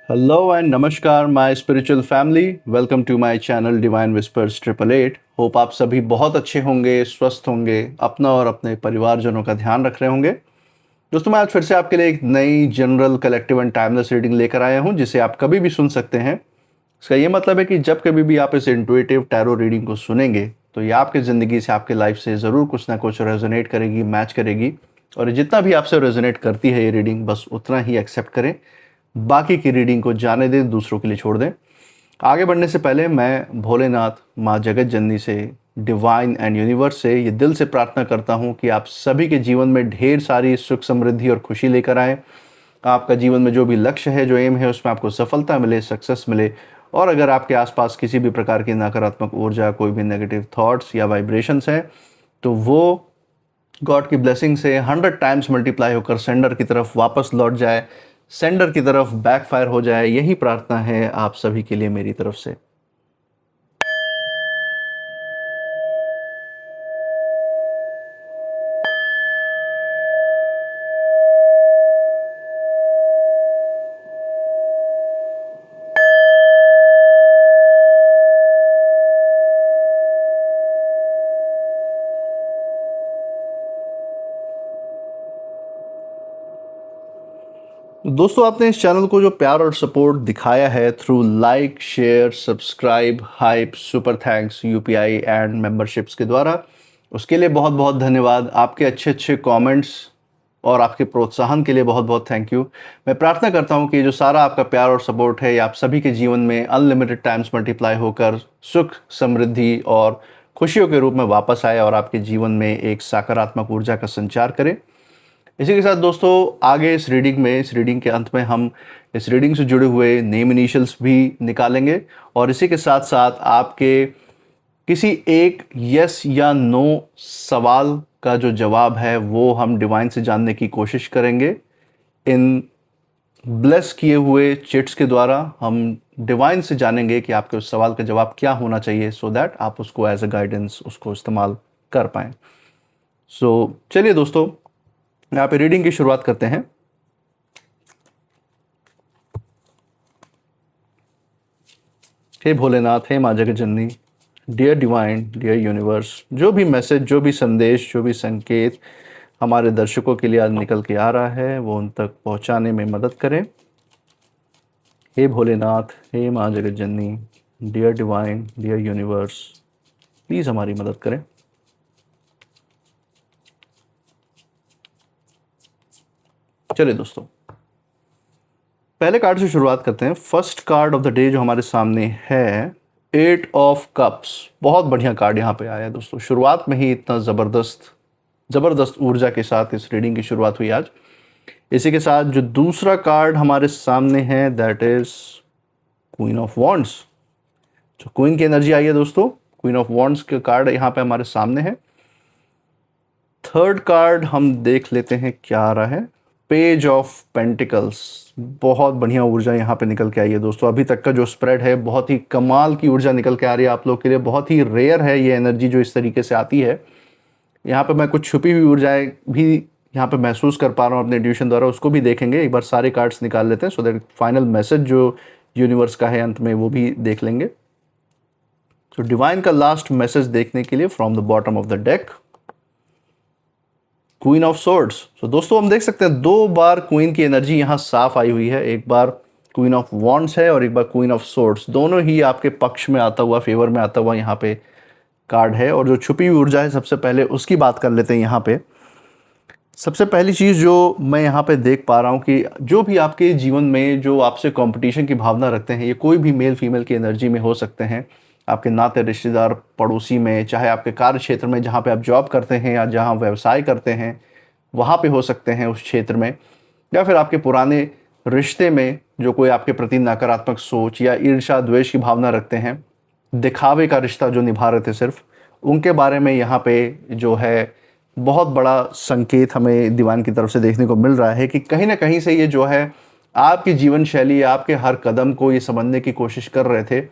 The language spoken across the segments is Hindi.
हेलो एंड नमस्कार my spiritual family. Welcome to my channel Divine Whispers 888। Hope आप सभी बहुत अच्छे होंगे, स्वस्थ होंगे, अपना और अपने परिवारजनों का ध्यान रख रहे होंगे। दोस्तों, मैं आज फिर से आपके लिए एक नई general collective and timeless reading लेकर आया हूं, जिसे आप कभी भी सुन सकते हैं। इसका ये मतलब है कि जब कभी भी आप इस इंट्यूटिव टैरो रीडिंग को सुनेंगे तो ये आपकी ज़िंदगी से, आपके लाइफ से ज़रूर कुछ ना कुछ रेजोनेट करेगी, मैच करेगी। और जितना भी आपसे रेजोनेट करती है ये रीडिंग, बस उतना ही एक्सेप्ट करें। बाकी की रीडिंग को जाने दें, दूसरों के लिए छोड़ दें। आगे बढ़ने से पहले मैं भोलेनाथ, माँ जगत जननी से, डिवाइन एंड यूनिवर्स से ये दिल से प्रार्थना करता हूँ कि आप सभी के जीवन में ढेर सारी सुख, समृद्धि और खुशी लेकर आएँ। आपका जीवन में जो भी लक्ष्य है, जो एम है, उसमें आपको सफलता मिले, सक्सेस मिले। और अगर आपके आसपास किसी भी प्रकार की नकारात्मक ऊर्जा, कोई भी नेगेटिव थॉट्स या वाइब्रेशंस हैं, तो वो गॉड की ब्लेसिंग से 100 टाइम्स मल्टीप्लाई होकर सेंडर की तरफ वापस लौट जाए, सेंडर की तरफ बैकफायर हो जाए। यही प्रार्थना है आप सभी के लिए मेरी तरफ से। दोस्तों, आपने इस चैनल को जो प्यार और सपोर्ट दिखाया है through like, share, subscribe, hype, super thanks, UPI and memberships के द्वारा, उसके लिए बहुत बहुत धन्यवाद। आपके अच्छे अच्छे कमेंट्स और आपके प्रोत्साहन के लिए बहुत बहुत थैंक यू। मैं प्रार्थना करता हूं कि जो सारा आपका प्यार और सपोर्ट है, ये आप सभी के जीवन में अनलिमिटेड टाइम्स मल्टीप्लाई होकर सुख, समृद्धि और खुशियों के रूप में वापस आए और आपके जीवन में एक सकारात्मक ऊर्जा का संचार करे। इसी के साथ दोस्तों, आगे इस रीडिंग के अंत में हम इस रीडिंग से जुड़े हुए नेम इनिशियल्स भी निकालेंगे। और इसी के साथ साथ आपके किसी एक यस या नो सवाल का जो जवाब है वो हम डिवाइन से जानने की कोशिश करेंगे। इन ब्लेस किए हुए चिट्स के द्वारा हम डिवाइन से जानेंगे कि आपके उस सवाल का जवाब क्या होना चाहिए, सो दैट आप उसको एज अ गाइडेंस उसको इस्तेमाल कर पाएँ। चलिए दोस्तों, यहाँ पे रीडिंग की शुरुआत करते हैं। हे भोलेनाथ, हे माँ जगत जननी, डियर डिवाइन, डियर यूनिवर्स, जो भी मैसेज, जो भी संदेश, जो भी संकेत हमारे दर्शकों के लिए आज निकल के आ रहा है वो उन तक पहुंचाने में मदद करें। हे भोलेनाथ, हे माँ जगत जननी, dear divine, dear universe, please हमारी मदद करें। चलिए दोस्तों, पहले कार्ड से शुरुआत करते हैं। First card of the day जो हमारे सामने है, 8 ऑफ कप्स। बहुत बढ़िया कार्ड यहाँ पे आया है दोस्तों। शुरुआत में ही इतना ज़बरदस्त ऊर्जा के साथ इस रीडिंग की शुरुआत हुई आज। इसी के साथ जो दूसरा कार्ड हमारे सामने है, that is queen of wands. जो क्वीन की एनर्जी आई है दोस्तों, क्वीन ऑफ वॉन्ड्स के कार्ड यहाँ पे हमारे सामने है। थर्ड कार्ड हम देख लेते हैं क्या आ रहा है, पेज ऑफ पेंटिकल्स। बहुत बढ़िया ऊर्जा यहाँ पे निकल के आई है दोस्तों। अभी तक का जो स्प्रेड है, बहुत ही कमाल की ऊर्जा निकल के आ रही है आप लोग के लिए। बहुत ही रेयर है ये एनर्जी जो इस तरीके से आती है। यहाँ पे मैं कुछ छुपी हुई ऊर्जाएं भी यहाँ पे महसूस कर पा रहा हूँ अपने इंट्यूशन द्वारा, उसको भी देखेंगे। एक बार सारे कार्ड्स निकाल लेते हैं, सो दैट फाइनल मैसेज जो यूनिवर्स का है अंत में वो भी देख लेंगे। तो डिवाइन का लास्ट मैसेज देखने के लिए from the bottom of the deck, queen of swords. तो दोस्तों, हम देख सकते हैं 2 बार क्वीन की एनर्जी यहाँ साफ आई हुई है। एक बार क्वीन ऑफ वॉन्ड्स है और एक बार क्वीन ऑफ सोर्ड्स। दोनों ही आपके पक्ष में आता हुआ, फेवर में आता हुआ यहाँ पे कार्ड है। और जो छुपी हुई ऊर्जा है, सबसे पहले उसकी बात कर लेते हैं। यहाँ पे सबसे पहली चीज़ जो मैं यहाँ पे देख पा रहा हूँ कि जो भी आपके जीवन में जो आपसे कंपटीशन की भावना रखते हैं, ये कोई भी मेल फीमेल की एनर्जी में हो सकते हैं। आपके नाते रिश्तेदार, पड़ोसी में, चाहे आपके कार्य क्षेत्र में जहाँ पे आप जॉब करते हैं या जहाँ व्यवसाय करते हैं वहाँ पे हो सकते हैं उस क्षेत्र में, या फिर आपके पुराने रिश्ते में जो कोई आपके प्रति नकारात्मक सोच या ईर्ष्या, द्वेष की भावना रखते हैं, दिखावे का रिश्ता जो निभा रहे थे सिर्फ, उनके बारे में यहाँ पे जो है बहुत बड़ा संकेत हमें दीवान की तरफ से देखने को मिल रहा है कि कहीं ना कहीं से ये जो है आपकी जीवन शैली, आपके हर कदम को ये समझने की कोशिश कर रहे थे।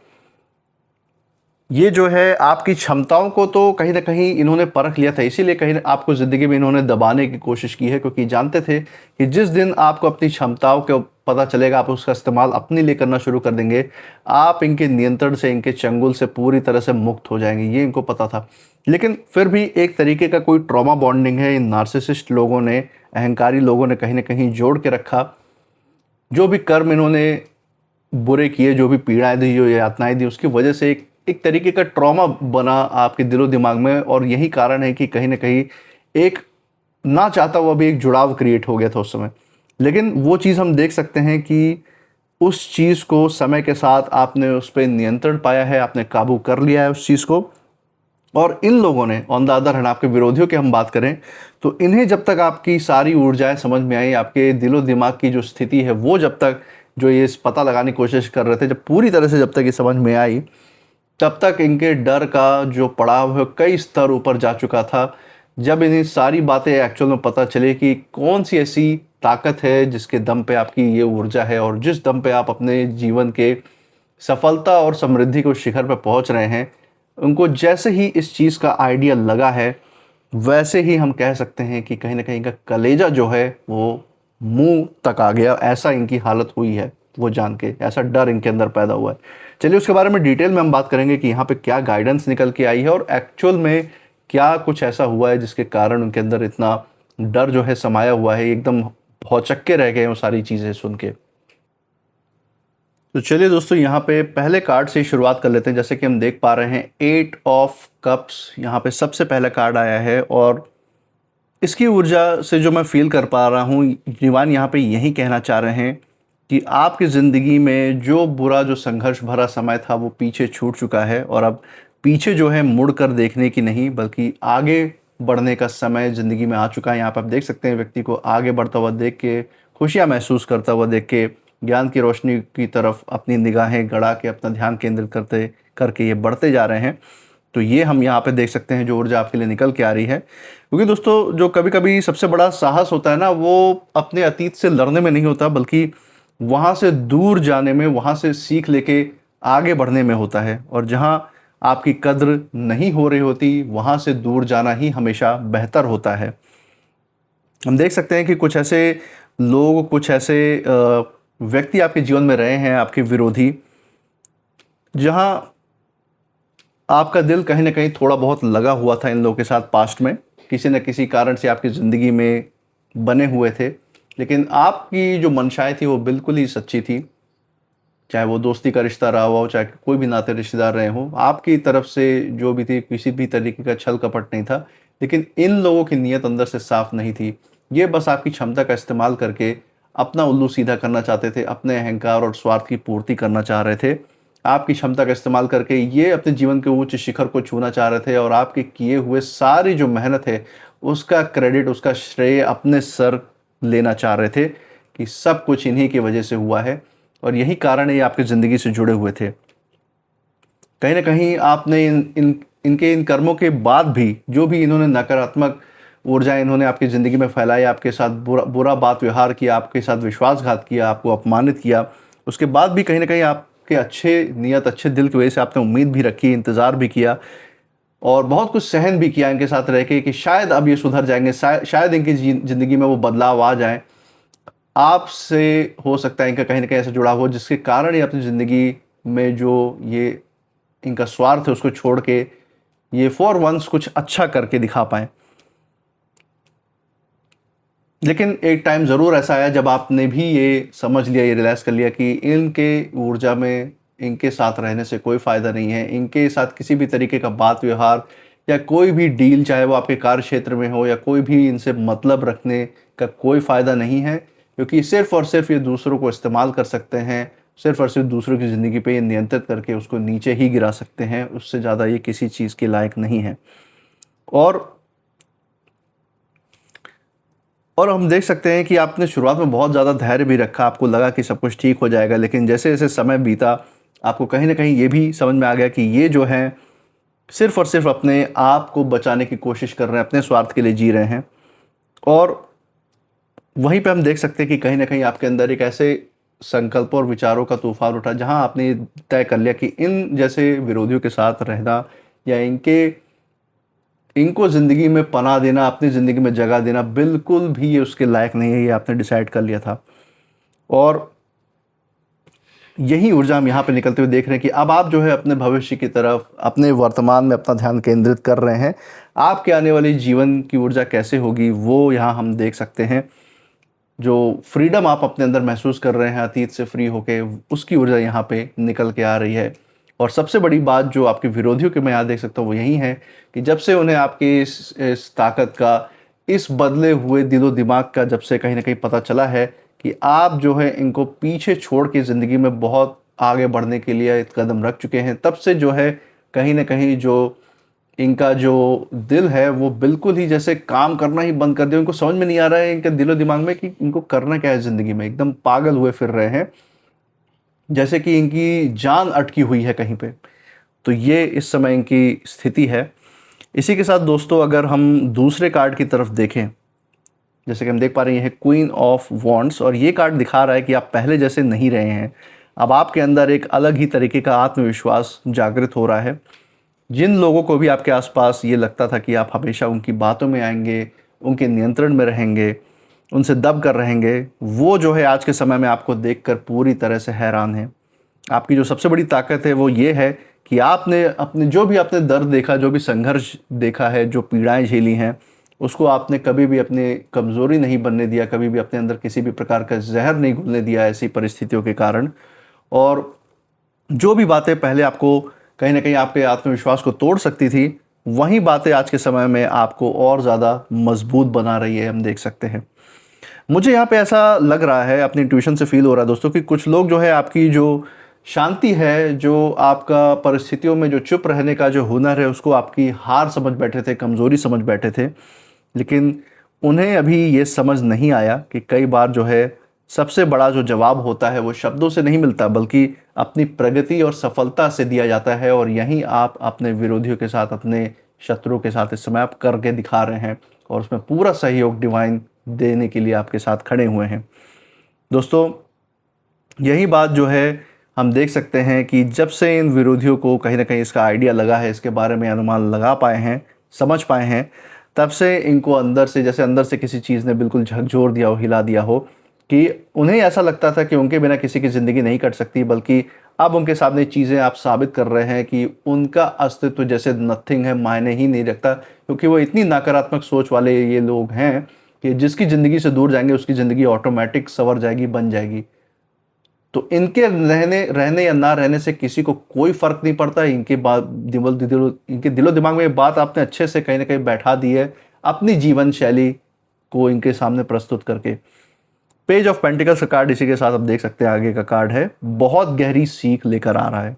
ये जो है आपकी क्षमताओं को तो कहीं ना कहीं इन्होंने परख लिया था, इसीलिए कहीं आपको ज़िंदगी में इन्होंने दबाने की कोशिश की है, क्योंकि जानते थे कि जिस दिन आपको अपनी क्षमताओं के पता चलेगा, आप उसका इस्तेमाल अपने लिए करना शुरू कर देंगे, आप इनके नियंत्रण से, इनके चंगुल से पूरी तरह से मुक्त हो जाएंगे। ये इनको पता था। लेकिन फिर भी एक तरीके का कोई ट्रॉमा बॉन्डिंग है इन नार्सिसिस्ट लोगों ने, अहंकारी लोगों ने कहीं ना कहीं जोड़ के रखा। जो भी कर्म इन्होंने बुरे किए, जो भी पीड़ाएं दी, जो यातनाएं दी, उसकी वजह से एक तरीके का ट्रॉमा बना आपके दिलो दिमाग में। और यही कारण है कि कहीं ना कहीं एक ना चाहता हुआ भी एक जुड़ाव क्रिएट हो गया था उस समय। लेकिन वो चीज़ हम देख सकते हैं कि उस चीज़ को समय के साथ आपने उस पर नियंत्रण पाया है, आपने काबू कर लिया है उस चीज़ को। और इन लोगों ने ऑन द अदर हैंड, आपके विरोधियों की हम बात करें तो इन्हें जब तक आपकी सारी ऊर्जाएं समझ में आई, आपके दिलो दिमाग की जो स्थिति है वो जब तक जो ये पता लगाने की कोशिश कर रहे थे, जब पूरी तरह से जब तक ये समझ में आई, तब तक इनके डर का जो पड़ाव है कई स्तर ऊपर जा चुका था। जब इन्हें सारी बातें एक्चुअल में पता चले कि कौन सी ऐसी ताकत है जिसके दम पे आपकी ये ऊर्जा है और जिस दम पे आप अपने जीवन के सफलता और समृद्धि को शिखर पे पहुंच रहे हैं, उनको जैसे ही इस चीज़ का आइडिया लगा है, वैसे ही हम कह सकते हैं कि कहीं ना कहीं का कलेजा जो है वो मुंह तक आ गया। ऐसा इनकी हालत हुई है वो जान के, ऐसा डर इनके अंदर पैदा हुआ है। चलिए उसके बारे में डिटेल में हम बात करेंगे कि यहाँ पे क्या गाइडेंस निकल के आई है और एक्चुअल में क्या कुछ ऐसा हुआ है जिसके कारण उनके अंदर इतना डर जो है समाया हुआ है, एकदम भौचक्के रह गए वो सारी चीज़ें सुन के। तो चलिए दोस्तों, यहाँ पे पहले कार्ड से ही शुरुआत कर लेते हैं। जैसे कि हम देख पा रहे हैं 8 ऑफ कप्स यहाँ पे सबसे पहला कार्ड आया है और इसकी ऊर्जा से जो मैं फील कर पा रहा हूँ, डिवाइन यहाँ पे यही कहना चाह रहे हैं कि आपकी ज़िंदगी में जो बुरा, जो संघर्ष भरा समय था वो पीछे छूट चुका है और अब पीछे जो है मुड़ कर देखने की नहीं बल्कि आगे बढ़ने का समय ज़िंदगी में आ चुका है। यहाँ पर आप देख सकते हैं व्यक्ति को आगे बढ़ता हुआ देख के, खुशियाँ महसूस करता हुआ देख के, ज्ञान की रोशनी की तरफ अपनी निगाहें गड़ा के अपना ध्यान केंद्रित करते करके ये बढ़ते जा रहे हैं। तो ये हम यहाँ पे देख सकते हैं जो ऊर्जा आपके लिए निकल के आ रही है। क्योंकि दोस्तों, जो कभी कभी सबसे बड़ा साहस होता है ना, वो अपने अतीत से लड़ने में नहीं होता बल्कि वहाँ से दूर जाने में, वहाँ से सीख लेके आगे बढ़ने में होता है। और जहाँ आपकी कद्र नहीं हो रही होती, वहाँ से दूर जाना ही हमेशा बेहतर होता है। हम देख सकते हैं कि कुछ ऐसे लोग, कुछ ऐसे व्यक्ति आपके जीवन में रहे हैं, आपके विरोधी, जहाँ आपका दिल कहीं ना कहीं थोड़ा बहुत लगा हुआ था इन लोगों के साथ पास्ट में, किसी न किसी कारण से आपकी ज़िंदगी में बने हुए थे। लेकिन आपकी जो मंशाएं थी वो बिल्कुल ही सच्ची थी। चाहे वो दोस्ती का रिश्ता रहा हो, चाहे कोई भी नाते रिश्तेदार रहे हों, आपकी तरफ से जो भी थी किसी भी तरीके का छल कपट नहीं था। लेकिन इन लोगों की नीयत अंदर से साफ नहीं थी। ये बस आपकी क्षमता का इस्तेमाल करके अपना उल्लू सीधा करना चाहते थे, अपने अहंकार और स्वार्थ की पूर्ति करना चाह रहे थे। आपकी क्षमता का इस्तेमाल करके ये अपने जीवन के उच्च शिखर को छूना चाह रहे थे और आपके किए हुए सारी जो मेहनत है उसका क्रेडिट, उसका श्रेय अपने सर लेना चाह रहे थे कि सब कुछ इन्हीं की वजह से हुआ है और यही कारण है ये आपकी ज़िंदगी से जुड़े हुए थे। कहीं ना कहीं आपने इनके इन कर्मों के बाद भी जो भी इन्होंने नकारात्मक ऊर्जा इन्होंने आपकी ज़िंदगी में फैलाई, आपके साथ बुरा बुरा बात व्यवहार किया, आपके साथ विश्वासघात किया, आपको अपमानित किया, उसके बाद भी कहीं ना कहीं आपके अच्छे नियत, अच्छे दिल की वजह से आपने उम्मीद भी रखी, इंतज़ार भी किया और बहुत कुछ सहन भी किया इनके साथ रह के कि शायद अब ये सुधर जाएंगे, शायद इनकी ज़िंदगी में वो बदलाव आ जाए। आपसे हो सकता है इनका कहीं ना कहीं ऐसा जुड़ाव हो जिसके कारण ये अपनी ज़िंदगी में जो ये इनका स्वार्थ है उसको छोड़ के ये फॉर वंस कुछ अच्छा करके दिखा पाए। लेकिन एक टाइम ज़रूर ऐसा आया जब आपने भी ये समझ लिया, ये रियलाइज़ कर लिया कि इनके ऊर्जा में, इनके साथ रहने से कोई फ़ायदा नहीं है। इनके साथ किसी भी तरीके का बात व्यवहार या कोई भी डील, चाहे वो आपके कार्य क्षेत्र में हो या कोई भी, इनसे मतलब रखने का कोई फ़ायदा नहीं है। क्योंकि सिर्फ़ और सिर्फ ये दूसरों को इस्तेमाल कर सकते हैं, सिर्फ़ और सिर्फ दूसरों की ज़िंदगी पे ये नियंत्रित करके उसको नीचे ही गिरा सकते हैं। उससे ज़्यादा ये किसी चीज़ के लायक नहीं है। और हम देख सकते हैं कि आपने शुरुआत में बहुत ज़्यादा धैर्य भी रखा, आपको लगा कि सब कुछ ठीक हो जाएगा। लेकिन जैसे जैसे समय बीता, आपको कहीं ना कहीं ये भी समझ में आ गया कि ये जो है सिर्फ़ और सिर्फ अपने आप को बचाने की कोशिश कर रहे हैं, अपने स्वार्थ के लिए जी रहे हैं। और वहीं पे हम देख सकते हैं कि कहीं ना कहीं आपके अंदर एक ऐसे संकल्पों और विचारों का तूफान उठा जहां आपने तय कर लिया कि इन जैसे विरोधियों के साथ रहना या इनको ज़िंदगी में पनाह देना, अपनी ज़िंदगी में जगह देना बिल्कुल भी ये उसके लायक नहीं है। ये आपने डिसाइड कर लिया था। और यही ऊर्जा हम यहाँ पे निकलते हुए देख रहे हैं कि अब आप जो है अपने भविष्य की तरफ, अपने वर्तमान में अपना ध्यान केंद्रित कर रहे हैं। आपके आने वाली जीवन की ऊर्जा कैसे होगी वो यहाँ हम देख सकते हैं। जो फ्रीडम आप अपने अंदर महसूस कर रहे हैं अतीत से फ्री होके, उसकी ऊर्जा यहाँ पे निकल के आ रही है। और सबसे बड़ी बात जो आपके विरोधियों के मैं यहाँ देख सकता हूँ वो यही है कि जब से उन्हें आपकी इस ताकत का, इस बदले हुए दिलो दिमाग का जब से कहीं ना कहीं पता चला है कि आप जो है इनको पीछे छोड़ के ज़िंदगी में बहुत आगे बढ़ने के लिए एक कदम रख चुके हैं, तब से जो है कहीं ना कहीं जो इनका जो दिल है वो बिल्कुल ही जैसे काम करना ही बंद कर दिया। इनको समझ में नहीं आ रहा है इनके दिलो दिमाग में कि इनको करना क्या है ज़िंदगी में। एकदम पागल हुए फिर रहे हैं, जैसे कि इनकी जान अटकी हुई है कहीं पे। तो ये इस समय इनकी स्थिति है। इसी के साथ दोस्तों अगर हम दूसरे कार्ड की तरफ देखें, जैसे कि हम देख पा रहे हैं क्वीन ऑफ वॉन्ड्स, और ये कार्ड दिखा रहा है कि आप पहले जैसे नहीं रहे हैं। अब आपके अंदर एक अलग ही तरीके का आत्मविश्वास जागृत हो रहा है। जिन लोगों को भी आपके आसपास ये लगता था कि आप हमेशा उनकी बातों में आएंगे, उनके नियंत्रण में रहेंगे, उनसे दब कर रहेंगे, वो जो है आज के समय में आपको देखकर पूरी तरह से हैरान है। आपकी जो सबसे बड़ी ताकत है वो ये है कि आपने अपने जो भी आपने दर्द देखा, जो भी संघर्ष देखा है, जो पीड़ाएं झेली हैं, उसको आपने कभी भी अपनी कमज़ोरी नहीं बनने दिया, कभी भी अपने अंदर किसी भी प्रकार का जहर नहीं घुलने दिया ऐसी परिस्थितियों के कारण। और जो भी बातें पहले आपको कहीं ना कहीं आपके आत्मविश्वास को तोड़ सकती थी, वही बातें आज के समय में आपको और ज़्यादा मजबूत बना रही है, हम देख सकते हैं। मुझे यहाँ पे ऐसा लग रहा है, अपनी ट्यूशन से फील हो रहा है दोस्तों, कि कुछ लोग जो है आपकी जो शांति है, जो आपका परिस्थितियों में जो चुप रहने का जो हुनर है, उसको आपकी हार समझ बैठे थे, कमज़ोरी समझ बैठे थे। लेकिन उन्हें अभी ये समझ नहीं आया कि कई बार जो है सबसे बड़ा जो जवाब होता है वो शब्दों से नहीं मिलता, बल्कि अपनी प्रगति और सफलता से दिया जाता है। और यहीं आप अपने विरोधियों के साथ, अपने शत्रुओं के साथ इस समय आप करके दिखा रहे हैं, और उसमें पूरा सहयोग डिवाइन देने के लिए आपके साथ खड़े हुए हैं। दोस्तों यही बात जो है हम देख सकते हैं कि जब से इन विरोधियों को कहीं ना कहीं इसका आइडिया लगा है, इसके बारे में अनुमान लगा पाए हैं, समझ पाए हैं, तब से इनको अंदर से, जैसे अंदर से किसी चीज़ ने बिल्कुल झकझोर दिया हो, हिला दिया हो, कि उन्हें ऐसा लगता था कि उनके बिना किसी की ज़िंदगी नहीं कट सकती, बल्कि अब उनके सामने चीज़ें आप साबित कर रहे हैं कि उनका अस्तित्व जैसे नथिंग है, मायने ही नहीं रखता। क्योंकि वो इतनी नकारात्मक सोच वाले ये लोग हैं कि जिसकी ज़िंदगी से दूर जाएंगे उसकी ज़िंदगी ऑटोमेटिक संवर जाएगी, बन जाएगी। तो इनके रहने रहने या ना रहने से किसी को कोई फर्क नहीं पड़ता। इनके बात इनके दिलो दिमाग में ये बात आपने अच्छे से कहीं ना कहीं बैठा दी है, अपनी जीवन शैली को इनके सामने प्रस्तुत करके। पेज ऑफ पेंटिकल्स का कार्ड इसी के साथ आप देख सकते हैं, आगे का कार्ड है, बहुत गहरी सीख लेकर आ रहा है।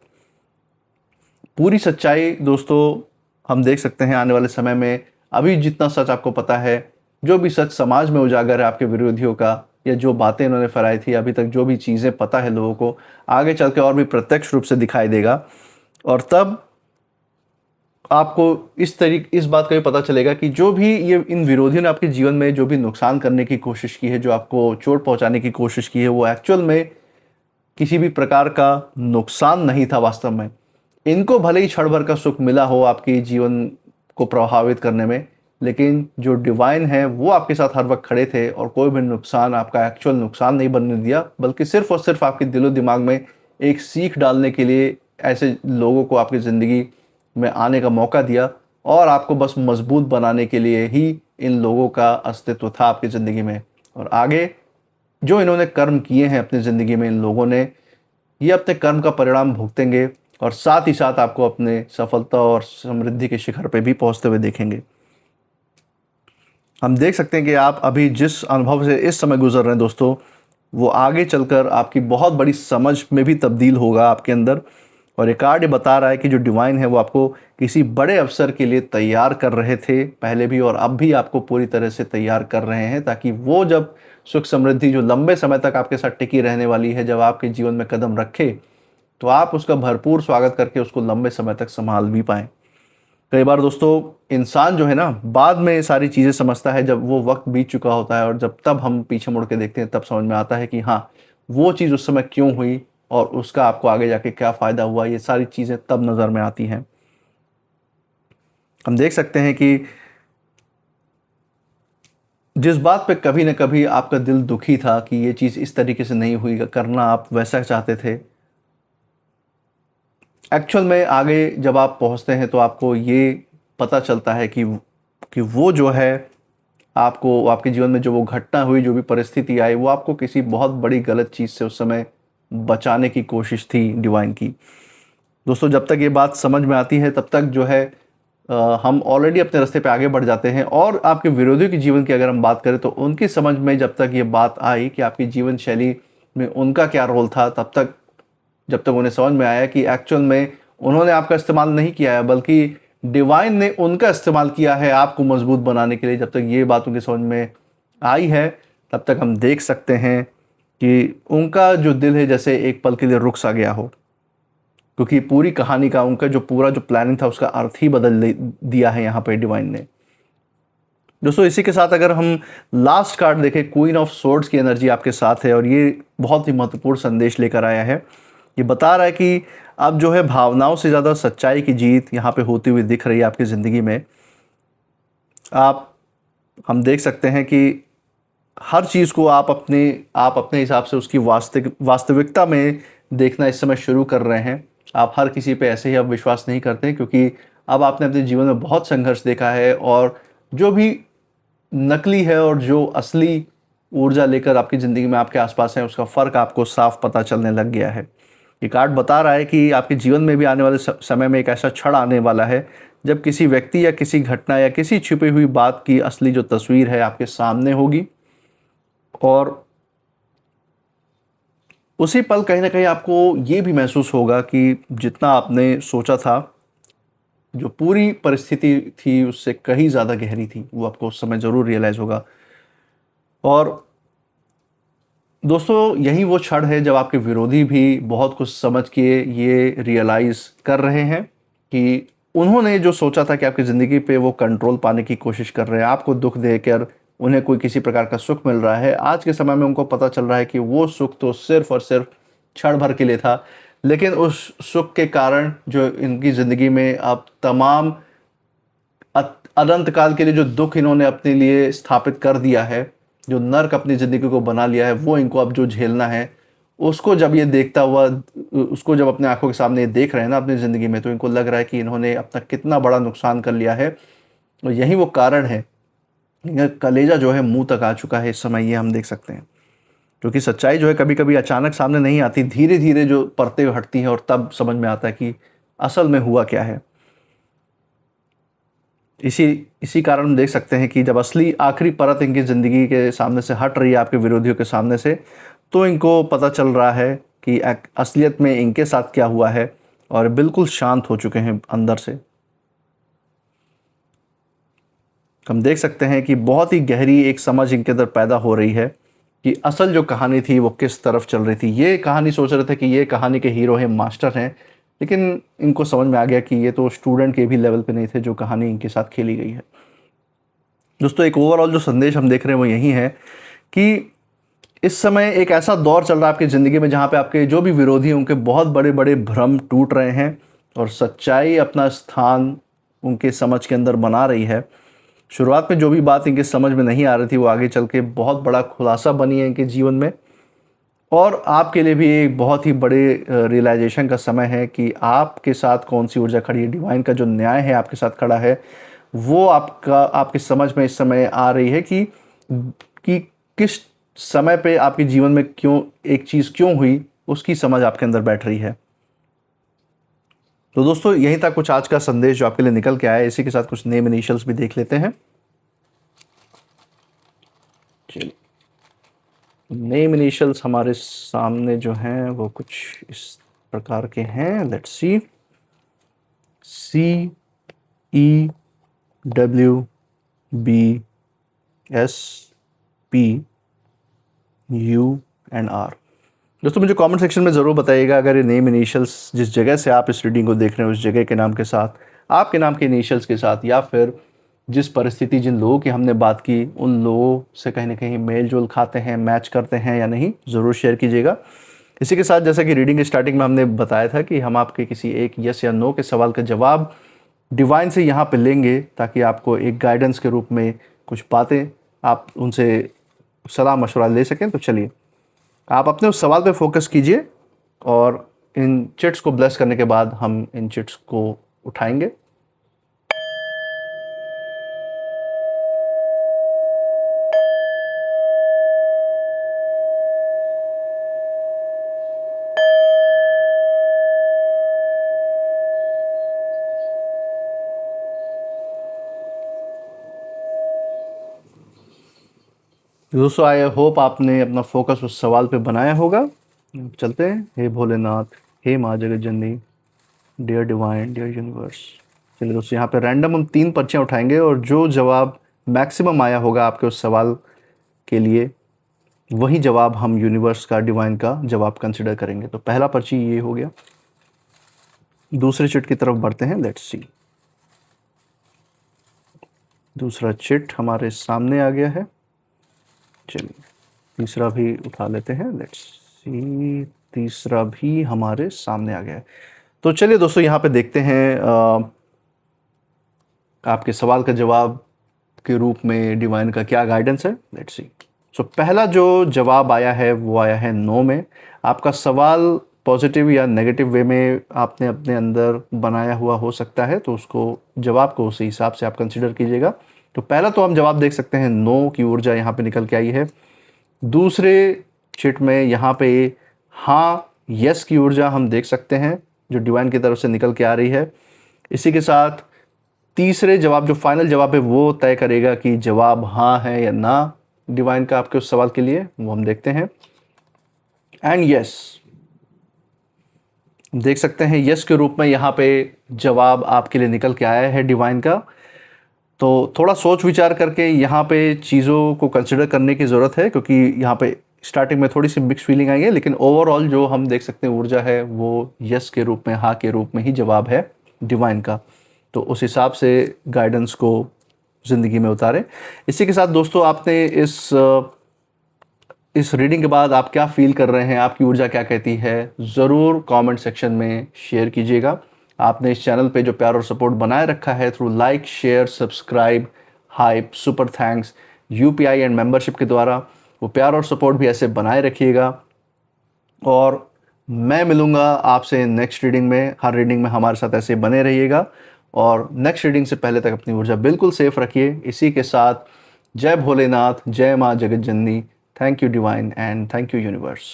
पूरी सच्चाई दोस्तों हम देख सकते हैं आने वाले समय में। अभी जितना सच आपको पता है, जो भी सच समाज में उजागर है आपके विरोधियों का, या जो बातें इन्होंने फैलाई थी अभी तक, जो भी चीज़ें पता है लोगों को, आगे चल के और भी प्रत्यक्ष रूप से दिखाई देगा। और तब आपको इस बात का भी पता चलेगा कि जो भी ये इन विरोधियों ने आपके जीवन में जो भी नुकसान करने की कोशिश की है, जो आपको चोट पहुंचाने की कोशिश की है, वो एक्चुअल में किसी भी प्रकार का नुकसान नहीं था वास्तव में। इनको भले ही क्षण भर का सुख मिला हो आपके जीवन को प्रभावित करने में, लेकिन जो डिवाइन है वो आपके साथ हर वक्त खड़े थे, और कोई भी नुकसान आपका एक्चुअल नुकसान नहीं बनने दिया, बल्कि सिर्फ और सिर्फ आपके दिलो दिमाग में एक सीख डालने के लिए ऐसे लोगों को आपकी ज़िंदगी में आने का मौका दिया, और आपको बस मजबूत बनाने के लिए ही इन लोगों का अस्तित्व था आपकी ज़िंदगी में। और आगे जो इन्होंने कर्म किए हैं अपनी ज़िंदगी में, इन लोगों ने, ये अपने कर्म का परिणाम भुगतेंगे, और साथ ही साथ आपको अपने सफलता और समृद्धि के शिखर पे भी पहुंचते हुए देखेंगे। हम देख सकते हैं कि आप अभी जिस अनुभव से इस समय गुजर रहे हैं दोस्तों, वो आगे चलकर आपकी बहुत बड़ी समझ में भी तब्दील होगा आपके अंदर। और ये कार्ड ये बता रहा है कि जो डिवाइन है वो आपको किसी बड़े अवसर के लिए तैयार कर रहे थे पहले भी, और अब भी आपको पूरी तरह से तैयार कर रहे हैं, ताकि वो जब सुख समृद्धि जो लंबे समय तक आपके साथ टिकी रहने वाली है, जब आपके जीवन में कदम रखे, तो आप उसका भरपूर स्वागत करके उसको लंबे समय तक संभाल भी पाएँ। कई बार दोस्तों इंसान जो है ना, बाद में ये सारी चीज़ें समझता है, जब वो वक्त बीत चुका होता है, और जब तब हम पीछे मुड़ के देखते हैं, तब समझ में आता है कि हाँ, वो चीज़ उस समय क्यों हुई, और उसका आपको आगे जाके क्या फ़ायदा हुआ। ये सारी चीज़ें तब नज़र में आती हैं। हम देख सकते हैं कि जिस बात पे कभी ना कभी आपका दिल दुखी था कि ये चीज़ इस तरीके से नहीं हुई, करना आप वैसा चाहते थे, एक्चुअल में आगे जब आप पहुंचते हैं तो आपको ये पता चलता है कि वो जो है, आपको आपके जीवन में जो वो घटना हुई, जो भी परिस्थिति आई, वो आपको किसी बहुत बड़ी गलत चीज़ से उस समय बचाने की कोशिश थी डिवाइन की। दोस्तों, जब तक ये बात समझ में आती है तब तक जो है हम ऑलरेडी अपने रास्ते पे आगे बढ़ जाते हैं। और आपके विरोधियों के जीवन की अगर हम बात करें तो उनकी समझ में जब तक ये बात आई कि आपकी जीवन शैली में उनका क्या रोल था, तब तक जब तक उन्हें समझ में आया कि एक्चुअल में उन्होंने आपका इस्तेमाल नहीं किया है बल्कि डिवाइन ने उनका इस्तेमाल किया है आपको मजबूत बनाने के लिए, जब तक ये बात उनकी समझ में आई है तब तक हम देख सकते हैं कि उनका जो दिल है जैसे एक पल के लिए रुक सा गया हो, क्योंकि पूरी कहानी का, उनका जो पूरा जो प्लानिंग था उसका अर्थ ही बदल दिया है यहाँ पे डिवाइन ने। दोस्तों, इसी के साथ अगर हम लास्ट कार्ड देखें, क्वीन ऑफ सोर्ड्स की एनर्जी आपके साथ है और ये बहुत ही महत्वपूर्ण संदेश लेकर आया है। ये बता रहा है कि अब जो है भावनाओं से ज़्यादा सच्चाई की जीत यहाँ पे होती हुई दिख रही है आपकी ज़िंदगी में। हम देख सकते हैं कि हर चीज़ को आप अपने हिसाब से उसकी वास्तविकता में देखना इस समय शुरू कर रहे हैं। आप हर किसी पे ऐसे ही अब विश्वास नहीं करते, क्योंकि अब आपने अपने जीवन में बहुत संघर्ष देखा है और जो भी नकली है और जो असली ऊर्जा लेकर आपकी ज़िंदगी में आपके आसपास है, उसका फ़र्क आपको साफ पता चलने लग गया है। ये कार्ड बता रहा है कि आपके जीवन में भी आने वाले समय में एक ऐसा क्षण आने वाला है जब किसी व्यक्ति या किसी घटना या किसी छुपी हुई बात की असली जो तस्वीर है आपके सामने होगी, और उसी पल कहीं ना कहीं आपको ये भी महसूस होगा कि जितना आपने सोचा था, जो पूरी परिस्थिति थी उससे कहीं ज़्यादा गहरी थी, वो आपको उस समय ज़रूर रियलाइज़ होगा। और दोस्तों, यही वो क्षण है जब आपके विरोधी भी बहुत कुछ समझ के ये रियलाइज़ कर रहे हैं कि उन्होंने जो सोचा था कि आपकी ज़िंदगी पे वो कंट्रोल पाने की कोशिश कर रहे हैं, आपको दुख देकर उन्हें कोई किसी प्रकार का सुख मिल रहा है। आज के समय में उनको पता चल रहा है कि वो सुख तो सिर्फ और सिर्फ क्षण भर के लिए था, लेकिन उस सुख के कारण जो इनकी ज़िंदगी में अब तमाम अनंत काल के लिए जो दुख इन्होंने अपने लिए स्थापित कर दिया है, जो नर्क अपनी ज़िंदगी को बना लिया है, वो इनको अब जो झेलना है, उसको जब ये देखता हुआ, उसको जब अपने आंखों के सामने देख रहे हैं ना अपनी ज़िंदगी में, तो इनको लग रहा है कि इन्होंने अपना कितना बड़ा नुकसान कर लिया है। और यही वो कारण है, इनका कलेजा जो है मुंह तक आ चुका है इस समय, ये हम देख सकते हैं। क्योंकि सच्चाई जो है कभी कभी अचानक सामने नहीं आती, धीरे धीरे जो परतें हटती हैं और तब समझ में आता है कि असल में हुआ क्या है। इसी कारण हम देख सकते हैं कि जब असली आखिरी परत इनकी ज़िंदगी के सामने से हट रही है आपके विरोधियों के सामने से, तो इनको पता चल रहा है कि असलियत में इनके साथ क्या हुआ है, और बिल्कुल शांत हो चुके हैं अंदर से। हम देख सकते हैं कि बहुत ही गहरी एक समझ इनके अंदर पैदा हो रही है कि असल जो कहानी थी वो किस तरफ चल रही थी। ये कहानी सोच रहे थे कि ये कहानी के हीरो हैं, मास्टर हैं, लेकिन इनको समझ में आ गया कि ये तो स्टूडेंट के भी लेवल पे नहीं थे जो कहानी इनके साथ खेली गई है। दोस्तों, एक ओवरऑल जो संदेश हम देख रहे हैं वो यही है कि इस समय एक ऐसा दौर चल रहा है आपकी ज़िंदगी में जहाँ पे आपके जो भी विरोधी हैं उनके बहुत बड़े बड़े भ्रम टूट रहे हैं और सच्चाई अपना स्थान उनके समझ के अंदर बना रही है। शुरुआत में जो भी बात इनके समझ में नहीं आ रही थी, वो आगे चल के बहुत बड़ा खुलासा बनी है इनके जीवन में। और आपके लिए भी एक बहुत ही बड़े रियलाइजेशन का समय है कि आपके साथ कौन सी ऊर्जा खड़ी है। डिवाइन का जो न्याय है आपके साथ खड़ा है, वो आपके समझ में इस समय आ रही है कि किस समय पे आपके जीवन में क्यों एक चीज़ क्यों हुई, उसकी समझ आपके अंदर बैठ रही है। तो दोस्तों, यही था कुछ आज का संदेश जो आपके लिए निकल के आया। इसी के साथ कुछ नेम इनिशियल्स भी देख लेते हैं। चलिए, नेम इनिशियल्स हमारे सामने जो हैं वो कुछ इस प्रकार के हैं। Let's see, CEWBSPUNR। दोस्तों, मुझे कमेंट सेक्शन में ज़रूर बताइएगा अगर ये नेम इनिशियल्स जिस जगह से आप इस रीडिंग को देख रहे हैं उस जगह के नाम के साथ, आपके नाम के इनिशियल्स के साथ, या फिर जिस परिस्थिति जिन लोगों की हमने बात की उन लोगों से कहीं ना कहीं मेल जोल खाते हैं, मैच करते हैं या नहीं, ज़रूर शेयर कीजिएगा। इसी के साथ, जैसा कि रीडिंग स्टार्टिंग में हमने बताया था कि हम आपके किसी एक यस या नो के सवाल का जवाब डिवाइन से यहाँ पे लेंगे, ताकि आपको एक गाइडेंस के रूप में कुछ बातें आप उनसे सलाह मशवरा ले सकें। तो चलिए, आप अपने उस सवाल पे फोकस कीजिए और इन चिट्स को ब्लेस करने के बाद हम इन चिट्स को उठाएंगे। दोस्तों आई होप आपने अपना फोकस उस सवाल पे बनाया होगा। चलते हैं। हे भोलेनाथ, हे माँ जगत जननी, डियर डिवाइन, डियर यूनिवर्स। चलिए दोस्तों, यहाँ पे रैंडम हम 3 पर्चियाँ उठाएंगे और जो जवाब मैक्सिमम आया होगा आपके उस सवाल के लिए, वही जवाब हम यूनिवर्स का, डिवाइन का जवाब कंसिडर करेंगे। तो पहला पर्ची ये हो गया। दूसरे चिट की तरफ बढ़ते हैं। Let's see. दूसरा चिट हमारे सामने आ गया है। चलिए तीसरा भी उठा लेते हैं। लेट्स सी, तीसरा भी हमारे सामने आ गया है। तो चलिए दोस्तों, यहाँ पे देखते हैं आपके सवाल का जवाब के रूप में डिवाइन का क्या गाइडेंस है। Let's see. सो पहला जो जवाब आया है वो आया है नो में। आपका सवाल पॉजिटिव या नेगेटिव वे में आपने अपने अंदर बनाया हुआ हो सकता है, तो उसको जवाब को उसी हिसाब से आप कंसिडर कीजिएगा। तो पहला तो हम जवाब देख सकते हैं, नो की ऊर्जा यहाँ पे निकल के आई है। दूसरे चिट में यहाँ पे हाँ, यस की ऊर्जा हम देख सकते हैं जो डिवाइन की तरफ से निकल के आ रही है। इसी के साथ तीसरे जवाब, जो फाइनल जवाब है, वो तय करेगा कि जवाब हाँ है या ना डिवाइन का आपके उस सवाल के लिए। वो हम देखते हैं। एंड यस, देख सकते हैं यस के रूप में यहाँ पे जवाब आपके लिए निकल के आया है डिवाइन का। तो थोड़ा सोच विचार करके यहाँ पे चीज़ों को कंसिडर करने की ज़रूरत है, क्योंकि यहाँ पे स्टार्टिंग में थोड़ी सी मिक्स फीलिंग आई है, लेकिन ओवरऑल जो हम देख सकते हैं ऊर्जा है वो यस के रूप में, हाँ के रूप में ही जवाब है डिवाइन का। तो उस हिसाब से गाइडेंस को ज़िंदगी में उतारें। इसी के साथ दोस्तों, आपने इस रीडिंग के बाद आप क्या फील कर रहे हैं, आपकी ऊर्जा क्या कहती है, ज़रूर कमेंट सेक्शन में शेयर कीजिएगा। आपने इस चैनल पे जो प्यार और सपोर्ट बनाए रखा है through like, share, subscribe, hype, super thanks, UPI and membership के द्वारा, वो प्यार और सपोर्ट भी ऐसे बनाए रखिएगा। और मैं मिलूँगा आपसे नेक्स्ट रीडिंग में। हर रीडिंग में हमारे साथ ऐसे बने रहिएगा और नेक्स्ट रीडिंग से पहले तक अपनी ऊर्जा बिल्कुल सेफ रखिए। इसी के साथ जय भोलेनाथ, जय माँ जगत जननी। Thank you divine and thank you universe.